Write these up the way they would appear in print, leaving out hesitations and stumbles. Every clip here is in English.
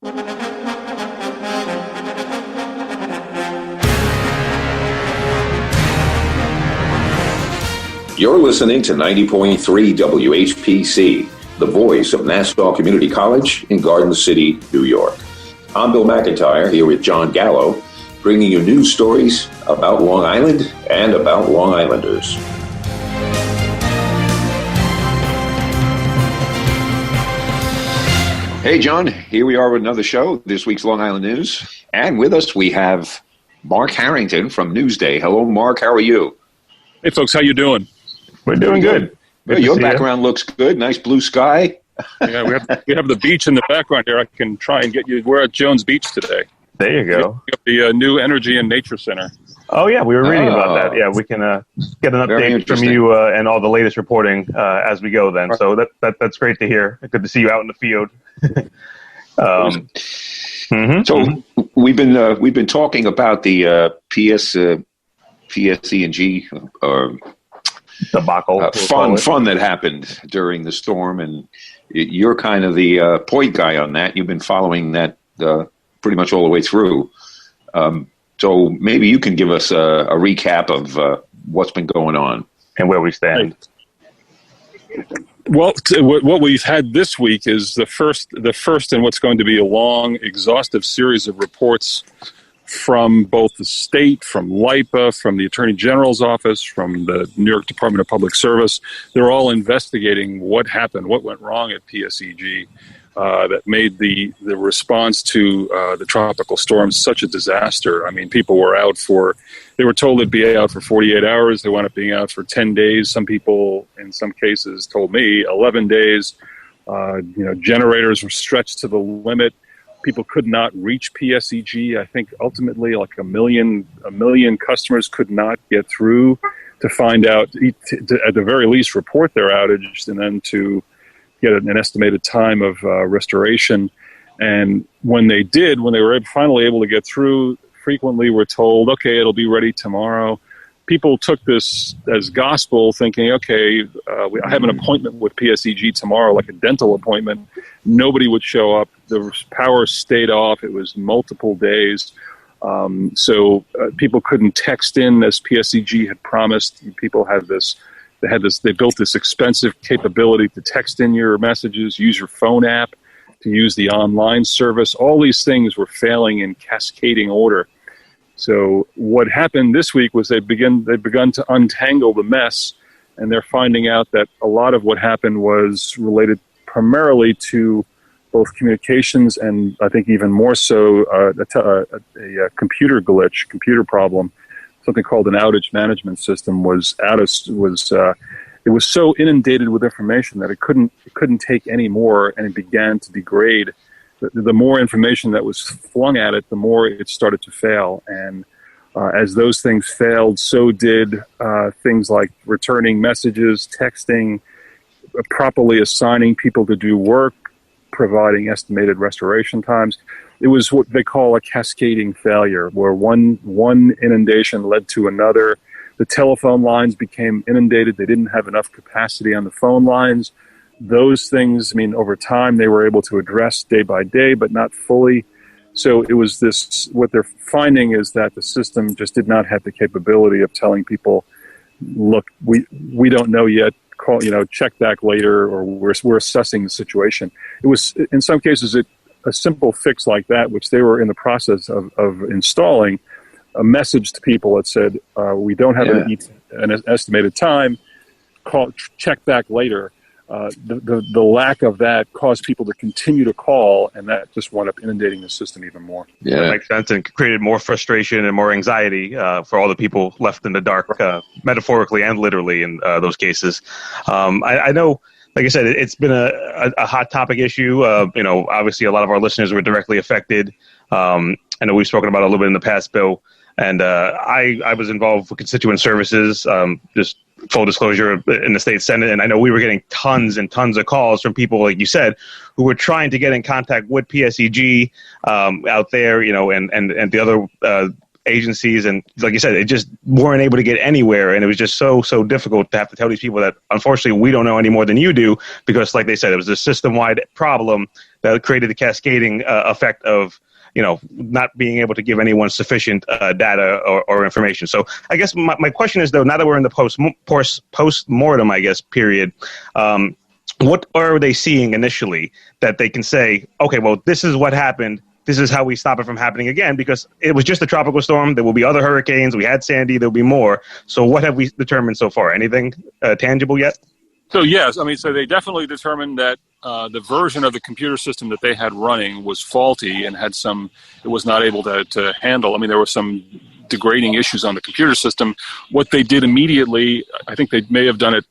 You're listening to 90.3 WHPC, the voice of Nassau Community College in Garden City, New York. I'm Bill McIntyre here with Jon Gallo, bringing you news stories about Long Island and about Long Islanders. Hey, John, here we are with another show, this week's Long Island News. And with us we have Mark Harrington from Newsday. Hello, Mark. How are you? Hey, folks. How you doing? We're doing good. Well, your background looks good. Nice blue sky. Yeah, we have the beach in the background here. I can try and get you. We're at Jones Beach today. There you go. We have the new Energy and Nature Center. Oh, yeah. We were reading about that. Yeah, we can get an update from you and all the latest reporting as we go then. Right. So that's great to hear. Good to see you out in the field. So we've been talking about the PSEG debacle, fun that happened during the storm, and you're kind of the point guy on that. You've been following that pretty much all the way through. So maybe you can give us a recap of what's been going on and where we stand. Well, what we've had this week is the first in what's going to be a long, exhaustive series of reports from both the state, from LIPA, from the Attorney General's office, from the New York Department of Public Service. They're all investigating what happened, what went wrong at PSEG that made the response to the tropical storm such a disaster. I mean, people were they were told they'd be out for 48 hours. They wound up being out for 10 days. Some people, in some cases, told me 11 days. Generators were stretched to the limit. People could not reach PSEG. I think ultimately like a million customers could not get through to find out, to at the very least report their outage, and then to get an estimated time of restoration. And when they were finally able to get through, frequently were told, okay, it'll be ready tomorrow. People took this as gospel, thinking, okay, I have an appointment with PSEG tomorrow, like a dental appointment. Nobody would show up. The power stayed off. It was multiple days. So people couldn't text in as PSEG had promised. People they built this expensive capability to text in your messages, use your phone app, to use the online service. All these things were failing in cascading order. So what happened this week was they've begun to untangle the mess, and they're finding out that a lot of what happened was related primarily to both communications and I think even more so a computer glitch, computer problem. Something called an outage management system it was so inundated with information that it couldn't take any more, and it began to degrade. The more information that was flung at it, the more it started to fail. And as those things failed, so did things like returning messages, texting, properly assigning people to do work, providing estimated restoration times. It was what they call a cascading failure, where one inundation led to another. The telephone lines became inundated. They didn't have enough capacity on the phone lines. Those things, over time they were able to address day by day, but not fully. So it was what they're finding is that the system just did not have the capability of telling people, look, we don't know yet, call, check back later, or we're assessing the situation. It was, in some cases, a simple fix like that, which they were in the process of installing, a message to people that said, we don't have an estimated time, check back later. The lack of that caused people to continue to call, and that just wound up inundating the system even more. Yeah, that makes sense, and created more frustration and more anxiety for all the people left in the dark, metaphorically and literally in those cases. I know, like I said, it's been a hot topic issue. Obviously a lot of our listeners were directly affected. I know we've spoken about it a little bit in the past, Bill. And I was involved with constituent services, just full disclosure, in the state Senate. And I know we were getting tons and tons of calls from people, like you said, who were trying to get in contact with PSEG out there, and the other agencies. And like you said, they just weren't able to get anywhere. And it was just so difficult to have to tell these people that, unfortunately, we don't know any more than you do, because like they said, it was a system-wide problem that created the cascading effect of not being able to give anyone sufficient data or information. So I guess my question is, though, now that we're in the post-mortem, I guess, period, what are they seeing initially that they can say, okay, well, this is what happened. This is how we stop it from happening again, because it was just a tropical storm. There will be other hurricanes. We had Sandy. There'll be more. So what have we determined so far? Anything tangible yet? So, yes. So they definitely determined that the version of the computer system that they had running was faulty and it was not able to handle. There were some degrading issues on the computer system. What they did immediately, I think they may have done it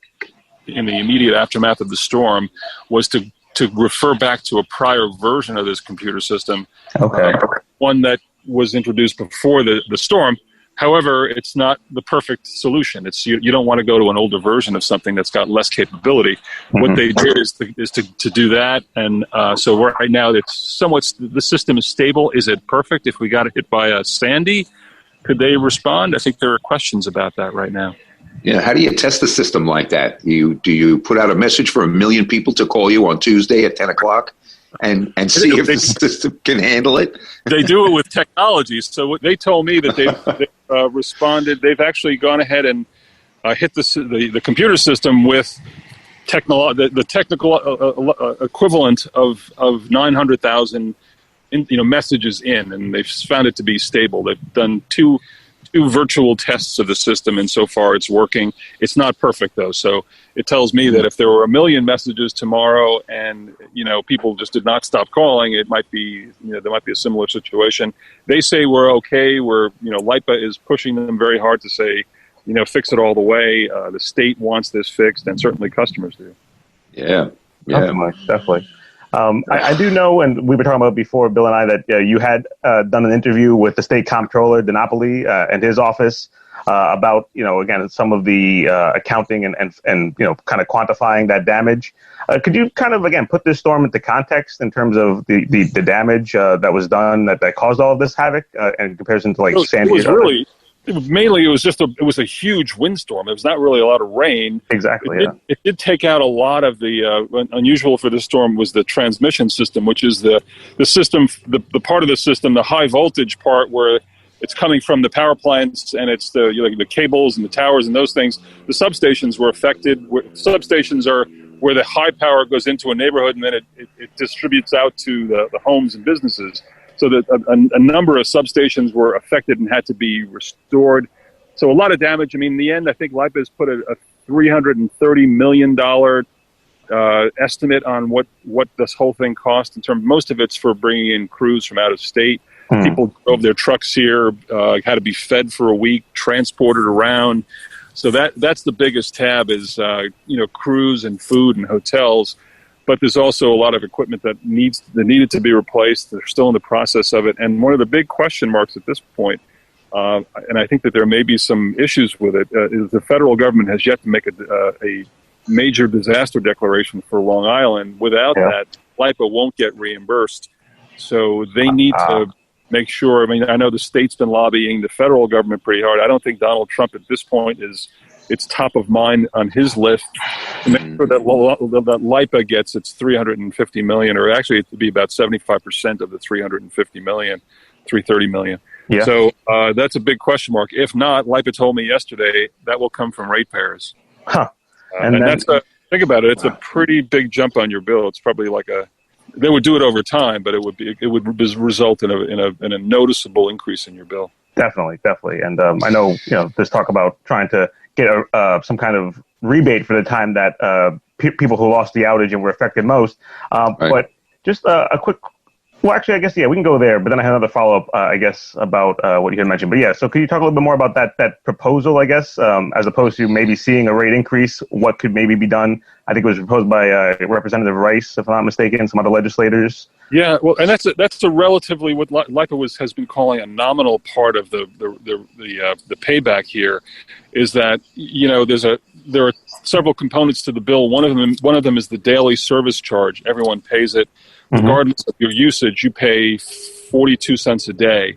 in the immediate aftermath of the storm, was to refer back to a prior version of this computer system. Okay. One that was introduced before the storm. However, it's not the perfect solution. You don't want to go to an older version of something that's got less capability. Mm-hmm. What they did is to do that, and so right now the system is stable. Is it perfect? If we got hit by a Sandy, could they respond? I think there are questions about that right now. Yeah, how do you test the system like that? Do you put out a message for 1 million people to call you on Tuesday at 10 o'clock and see if the system can handle it? They do it with technology. So they told me that they've responded. They've actually gone ahead and hit the computer system with the technical equivalent of 900,000 messages in, and they've found it to be stable. They've done two virtual tests of the system, and so far it's working. It's not perfect, though, so it tells me that if there were 1 million messages tomorrow and people just did not stop calling, it might be there might be a similar situation. They say we're okay. We're LIPA is pushing them very hard to say fix it all the way. The state wants this fixed, and certainly customers do. Yeah. Definitely. I do know, and we were talking about before, Bill and I, that you had done an interview with the state comptroller, DiNapoli, and his office about, again, some of the accounting and kind of quantifying that damage. Could you kind of, again, put this storm into context in terms of the damage that was done that caused all of this havoc in comparison to Sandy? It was a huge windstorm. It was not really a lot of rain. Exactly. It did take out a lot of the unusual for this storm was the transmission system, which is the system, the part of the system, the high voltage part where it's coming from the power plants and it's the cables and the towers and those things. The substations were affected. Substations are where the high power goes into a neighborhood and then it distributes out to the homes and businesses. So that a number of substations were affected and had to be restored. So a lot of damage. In the end, I think LIPA has put a $330 million estimate on what this whole thing cost. In terms, most of it's for bringing in crews from out of state. People drove their trucks here, had to be fed for a week, transported around. So that's the biggest tab is crews and food and hotels. But there's also a lot of equipment that needed to be replaced. They're still in the process of it. And one of the big question marks at this point, and I think that there may be some issues with it, is the federal government has yet to make a major disaster declaration for Long Island. Without that, LIPA won't get reimbursed. So they need to make sure. I know the state's been lobbying the federal government pretty hard. I don't think Donald Trump at this point it's top of mind on his list to make sure that LIPA gets its $350 million, or actually it would be about 75% of the $350 million, $330 million. Yeah. So that's a big question mark. If not, LIPA told me yesterday that will come from ratepayers. Huh. And that's think about it. It's a pretty big jump on your bill. It's probably they would do it over time, but it would result in a noticeable increase in your bill. Definitely. And I know there's talk about trying to get some kind of rebate for the time that people who lost the outage and were affected most. Right. But just a quick, well, actually, I guess, we can go there. But then I had another follow-up, I guess, about what you had mentioned. But so could you talk a little bit more about that proposal, I guess, as opposed to maybe seeing a rate increase, what could maybe be done? I think it was proposed by Representative Rice, if I'm not mistaken, some other legislators. Yeah, well, and that's a relatively what LIPA has been calling a nominal part of the payback here, is that there are several components to the bill. One of them is the daily service charge. Everyone pays it, regardless of your usage. You pay 42 cents a day.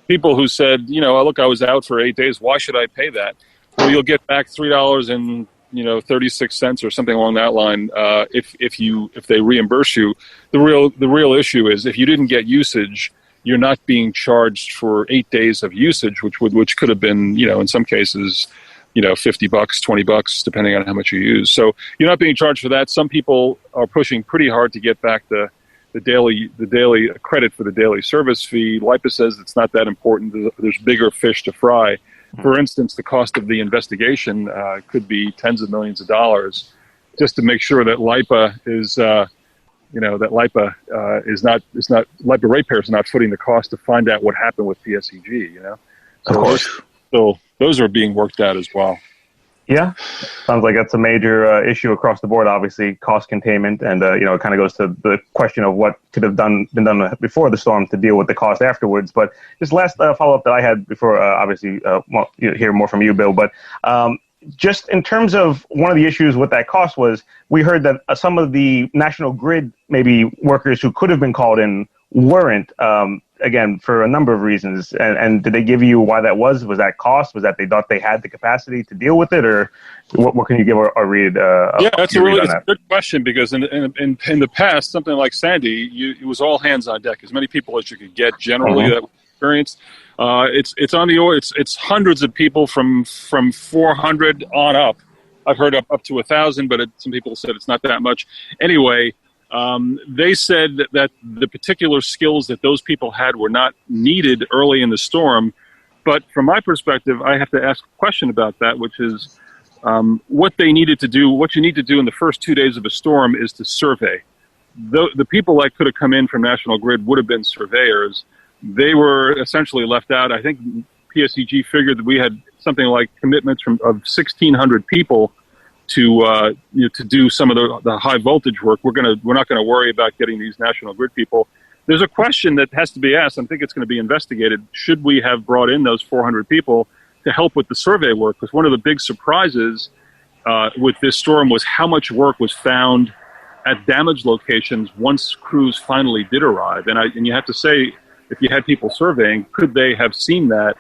People who said, look, I was out for 8 days. Why should I pay that? Well, you'll get back $3 and 36 cents or something along that line. If they reimburse you, the real issue is if you didn't get usage, you're not being charged for 8 days of usage, which could have been, in some cases, $50, $20, depending on how much you use. So you're not being charged for that. Some people are pushing pretty hard to get back the daily credit for the daily service fee. LIPA says it's not that important. There's bigger fish to fry. For instance, the cost of the investigation could be tens of millions of dollars, just to make sure that LIPA is, LIPA ratepayers are not footing the cost to find out what happened with PSEG. So of course. Those are being worked out as well. Yeah, sounds like that's a major issue across the board. Obviously, cost containment, and it kind of goes to the question of what could have been done before the storm to deal with the cost afterwards. But just last follow up that I had before, obviously, hear more from you, Bill. But just in terms of one of the issues with that cost was we heard that some of the National Grid maybe workers who could have been called in weren't. Again, for a number of reasons. And did they give you why that was? Was that cost? Was that they thought they had the capacity to deal with it? Or what can you give a read? That's a good question, because in the past, something like Sandy, it was all hands on deck. As many people as you could get generally that experience. It's on the order. It's hundreds of people from 400 on up. I've heard up to 1,000, but some people said it's not that much. Anyway, they said that the particular skills that those people had were not needed early in the storm. But from my perspective, I have to ask a question about that, which is what they needed to do. What you need to do in the first 2 days of a storm is to survey. The people that could have come in from National Grid would have been surveyors. They were essentially left out. I think PSEG figured that we had something like commitments of 1,600 people to do some of the high voltage work. We're not going to worry about getting these National Grid people. There's a question that has to be asked. I think it's going to be investigated. Should we have brought in those 400 people to help with the survey work? Because one of the big surprises with this storm was how much work was found at damaged locations once crews finally did arrive. And you have to say, if you had people surveying, could they have seen that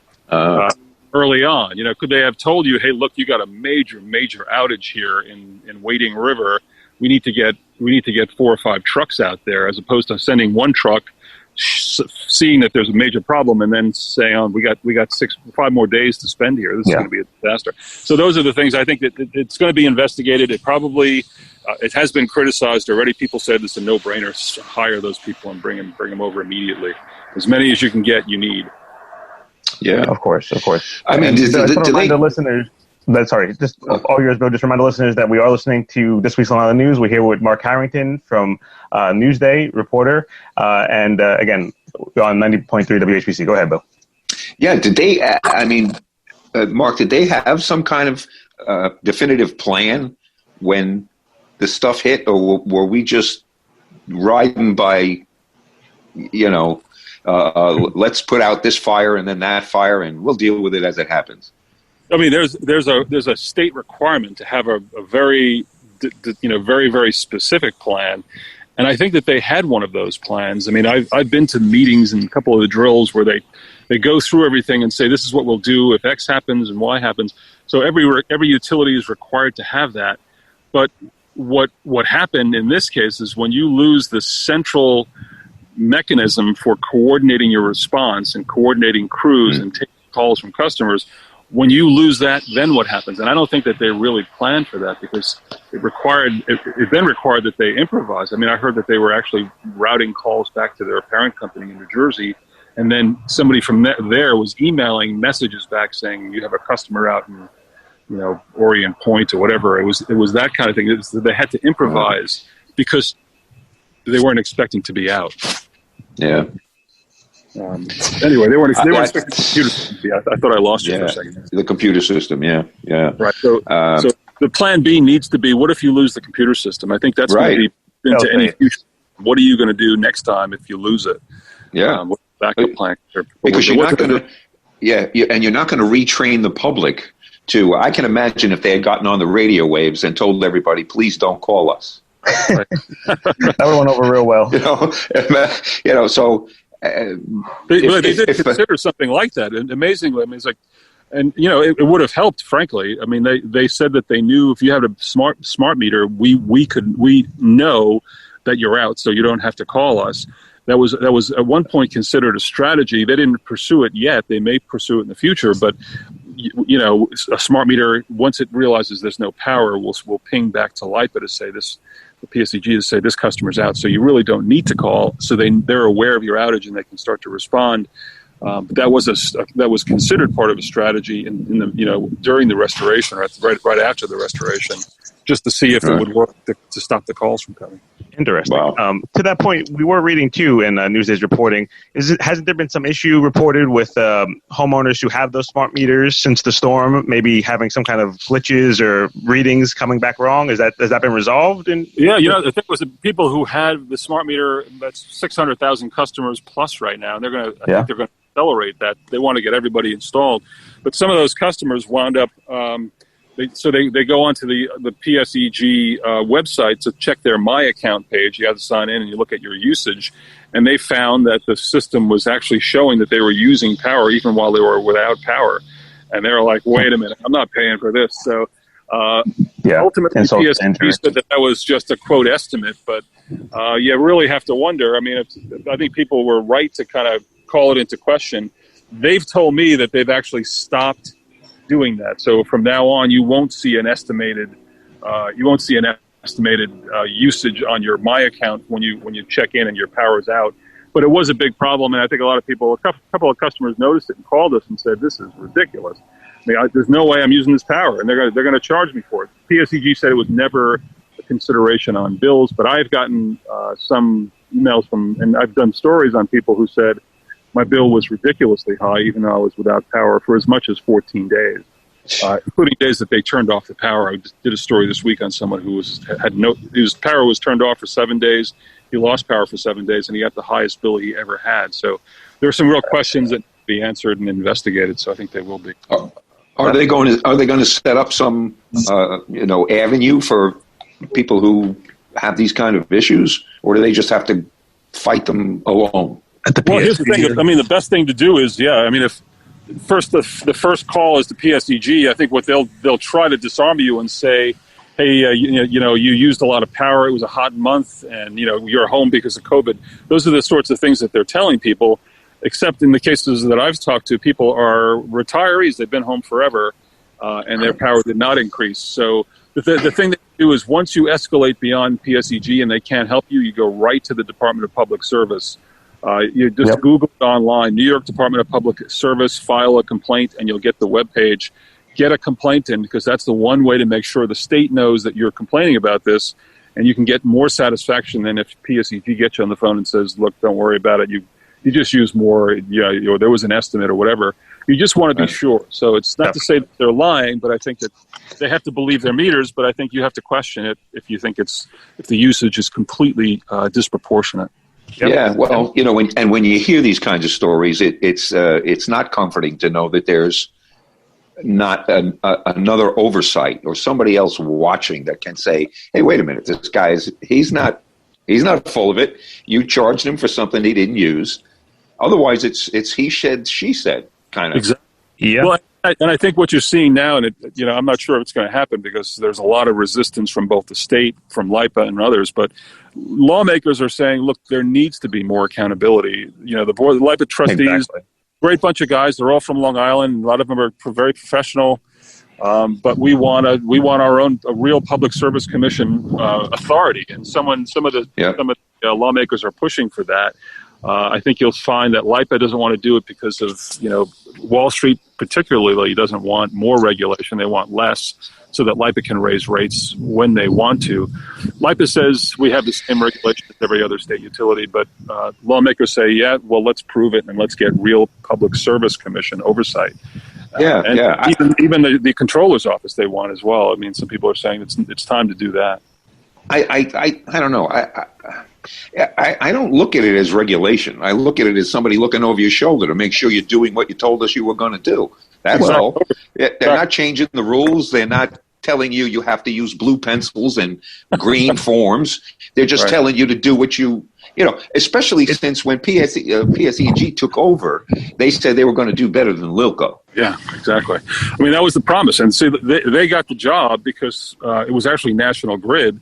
early on? Could they have told you, hey, look, you got a major outage here in Wading River. We need to get 4 or 5 trucks out there, as opposed to sending one truck, seeing that there's a major problem, and then saying, we got 5 more days to spend here. This is going to be a disaster. So those are the things I think that it's going to be investigated. It probably it has been criticized already. People said it's a no-brainer. Hire those people and bring them over immediately. As many as you can get, you need. Yeah, of course. I mean, remind the listeners. Just all yours, Bill. Just remind the listeners that we are listening to This Week's Long Island News. We're here with Mark Harrington from Newsday, reporter, and again on 90.3 WHPC. Go ahead, Bill. Yeah, did they? Mark, did they have some kind of definitive plan when the stuff hit, or were we just riding by? Let's put out this fire and then that fire, and we'll deal with it as it happens. I mean, there's a state requirement to have a very, very, very specific plan, and I think that they had one of those plans. I mean, I've been to meetings and a couple of the drills where they go through everything and say, this is what we'll do if X happens and Y happens. So every utility is required to have that. But what happened in this case is when you lose the central mechanism for coordinating your response and coordinating crews and taking calls from customers, when you lose that, then what happens? And I don't think that they really planned for that, because it then required that they improvise. I mean, I heard that they were actually routing calls back to their parent company in New Jersey, and then somebody from there was emailing messages back saying, you have a customer out in Orient Point or whatever. It was that kind of thing. They had to improvise because they weren't expecting to be out. Yeah. Anyway, they weren't expecting the computer system to be out. I thought I lost you for a second. The computer system, yeah. Right. So the plan B needs to be, what if you lose the computer system? I think that's going to be into any future. What are you going to do next time if you lose it? Yeah. What backup plan? Because you're not going to, and you're not going to retrain the public to. I can imagine if they had gotten on the radio waves and told everybody, please don't call us. Right. That would have went over real well. So. They did consider something like that. And amazingly, I mean, it's like And it would have helped, frankly. I mean, they said that they knew if you had a smart meter, we know that you're out, so you don't have to call us. That was at one point considered a strategy. They didn't pursue it yet. They may pursue it in the future, but a smart meter, once it realizes there's no power, will ping back to LIPA to say this, the PSEG to say this customer's out. So you really don't need to call. So they're aware of your outage and they can start to respond. But that was considered part of a strategy in the during the restoration, right after the restoration, just to see if it would work to stop the calls from coming. Interesting. Wow. To that point, we were reading too in Newsday's reporting. Hasn't there been some issue reported with homeowners who have those smart meters since the storm, maybe having some kind of glitches or readings coming back wrong? Has that been resolved? Yeah, I think it was the people who had the smart meter. That's 600,000 customers plus right now, and they're going to. I think they're going to accelerate that. They want to get everybody installed, but some of those customers wound up. They go onto the PSEG website to check their My Account page. You have to sign in and you look at your usage, and they found that the system was actually showing that they were using power even while they were without power. And they were like, "Wait a minute, I'm not paying for this." So ultimately, PSEG said that was just a quote estimate, but you really have to wonder. I mean, I think people were right to kind of call it into question. They've told me that they've actually stopped doing that. So from now on, you won't see an estimated usage on your My Account when you check in and your power's out. But it was a big problem, and I think a couple of customers noticed it and called us and said, "This is ridiculous. I mean, there's no way I'm using this power, and they're going to charge me for it." PSEG said it was never a consideration on bills, but I've gotten some emails and I've done stories on people who said my bill was ridiculously high, even though I was without power for as much as 14 days, including days that they turned off the power. I just did a story this week on someone who his power was turned off for 7 days. He lost power for 7 days, and he got the highest bill he ever had. So there are some real questions that need to be answered and investigated. So I think they will be. Are they going to set up some avenue for people who have these kind of issues, or do they just have to fight them alone? Well, here's the thing. I mean, the best thing to do is, if the first call is to PSEG, I think what they'll try to disarm you and say, hey, you used a lot of power. It was a hot month, and you're home because of COVID. Those are the sorts of things that they're telling people. Except in the cases that I've talked to, people are retirees. They've been home forever, and their power did not increase. So the thing that you do is once you escalate beyond PSEG and they can't help you, you go right to the Department of Public Service. You just Google it online, New York Department of Public Service, file a complaint, and you'll get the webpage. Get a complaint in, because that's the one way to make sure the state knows that you're complaining about this, and you can get more satisfaction than if PSEG gets you on the phone and says, look, don't worry about it. You just use more, there was an estimate or whatever. You just want to be sure. So it's not to say that they're lying, but I think that they have to believe their meters, but I think you have to question it if you think if the usage is completely disproportionate. Yep. Yeah, well, when you hear these kinds of stories, it's not comforting to know that there's not another oversight or somebody else watching that can say, "Hey, wait a minute, this guy he's not full of it. You charged him for something he didn't use. Otherwise, it's he said, she said kind of." Exactly. Yeah. Well, and I think what you're seeing now, and I'm not sure if it's going to happen because there's a lot of resistance from both the state, from LIPA and others, but lawmakers are saying, look, there needs to be more accountability. The board, the LIPA trustees, great bunch of guys. They're all from Long Island. A lot of them are very professional, but we want our own a real public service commission authority, and some of the lawmakers are pushing for that. I think you'll find that LIPA doesn't want to do it because of, Wall Street particularly doesn't want more regulation. They want less so that LIPA can raise rates when they want to. LIPA says we have the same regulation as every other state utility, but lawmakers say, let's prove it and let's get real public service commission oversight. Even the controller's office they want as well. I mean, some people are saying it's time to do that. I don't know. I don't look at it as regulation. I look at it as somebody looking over your shoulder to make sure you're doing what you told us you were going to do. That's all. They're not changing the rules. They're not telling you have to use blue pencils and green forms. They're just telling you to do what especially since when PSEG took over, they said they were going to do better than Lilco. Yeah, exactly. I mean, that was the promise. And see, they got the job because it was actually National Grid.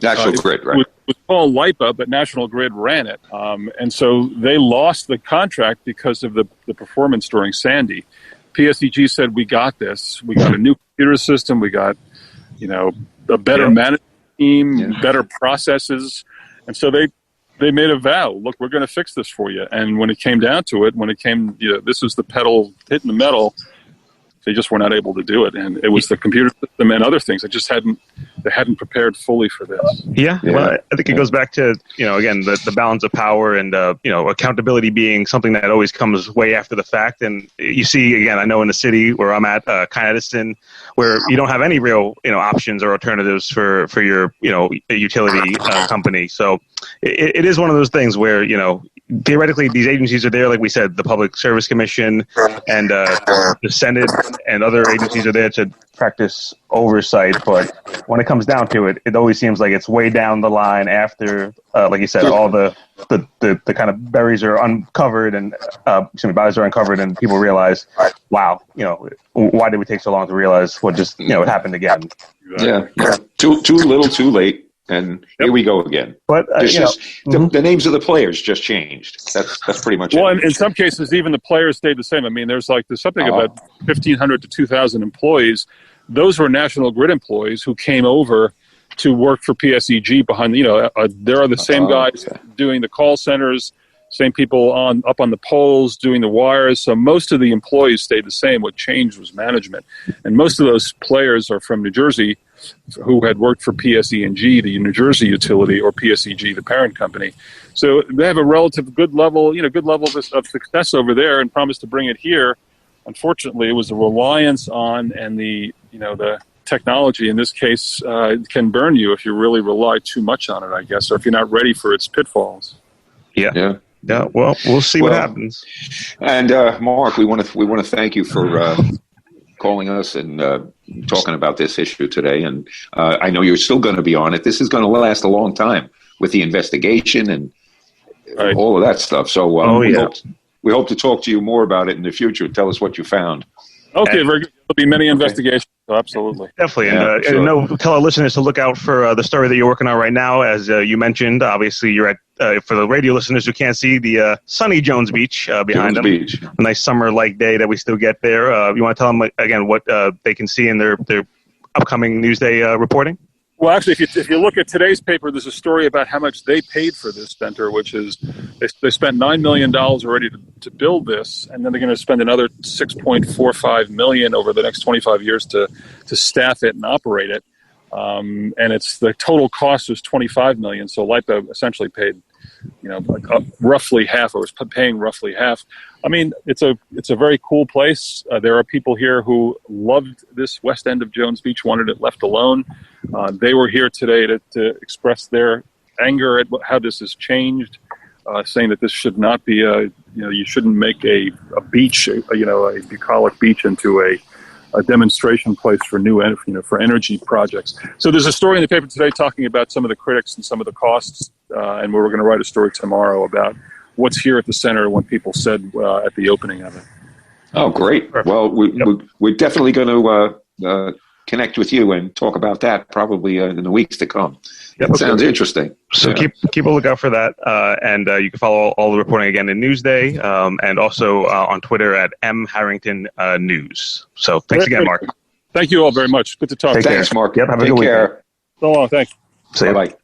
National Grid, right? It was called LIPA, but National Grid ran it. And so they lost the contract because of the performance during Sandy. PSEG said, we got this. We got a new computer system. We got, a better management team, better processes. And so they made a vow, look, we're going to fix this for you. And when it came down to it, this was the pedal hitting the metal, they just were not able to do it. And it was the computer system and other things. They hadn't prepared fully for this. Yeah. Well, I think it goes back to, again, the balance of power and, accountability being something that always comes way after the fact. And you see, again, I know in the city where I'm at, Con Edison, where you don't have any real, options or alternatives for your, utility company. So it is one of those things where, theoretically, these agencies are there, like we said, the Public Service Commission and the Senate and other agencies are there to practice oversight. But when it comes down to it, it always seems like it's way down the line after, like you said, all the kind of berries are uncovered and bodies are uncovered, and people realize, wow, why did we take so long to realize what just it happened again? Yeah. Too little, too late. And here we go again. But the names of the players just changed. That's pretty much it. Well, in some cases, even the players stayed the same. I mean, there's something about 1,500 to 2,000 employees. Those were National Grid employees who came over to work for PSEG behind. There are the same guys doing the call centers, same people up on the poles doing the wires. So most of the employees stayed the same. What changed was management, and most of those players are from New Jersey, who had worked for PSEG, the New Jersey utility, or PSEG, the parent company. So they have a relative good level of success over there, and promised to bring it here. Unfortunately, it was a reliance on, and the technology in this case can burn you if you really rely too much on it, I guess, or if you're not ready for its pitfalls. Yeah. Well, we'll see what happens. And Mark, we want to thank you for calling us and talking about this issue today. And I know you're still going to be on it. This is going to last a long time with the investigation and all of that stuff. So we hope to talk to you more about it in the future. Tell us what you found. Okay, very good. There'll be many investigations. Absolutely. Definitely. And tell our listeners to look out for the story that you're working on right now. As you mentioned, obviously you're at, for the radio listeners who can't see, the sunny Jones Beach behind them. Beach. A nice summer-like day that we still get there. You want to tell them, again, what they can see in their upcoming Newsday reporting? Well, actually, if you look at today's paper, there's a story about how much they paid for this center, which is they spent $9 million already to build this, and then they're going to spend another $6.45 million over the next 25 years to staff it and operate it. And it's the total cost was $25 million. So LIPA essentially paid, roughly half, or was paying roughly half. I mean, it's a very cool place. There are people here who loved this west end of Jones Beach, wanted it left alone. They were here today to express their anger at how this has changed, saying that this should not be you shouldn't make a beach, a bucolic beach into a demonstration place for for energy projects. So there's a story in the paper today talking about some of the critics and some of the costs, and we're going to write a story tomorrow about what's here at the center, what people said at the opening of it. Oh, great. Perfect. Well, we're definitely going to connect with you and talk about that probably in the weeks to come. Yep. Sounds interesting. So keep a lookout for that. And you can follow all the reporting again in Newsday and also on Twitter at Harrington News. So thanks again, Mark. Thank you all very much. Good to talk. Thanks, Mark. Yep, have a good weekend. Take care. So long. Thanks. See you. Bye-bye.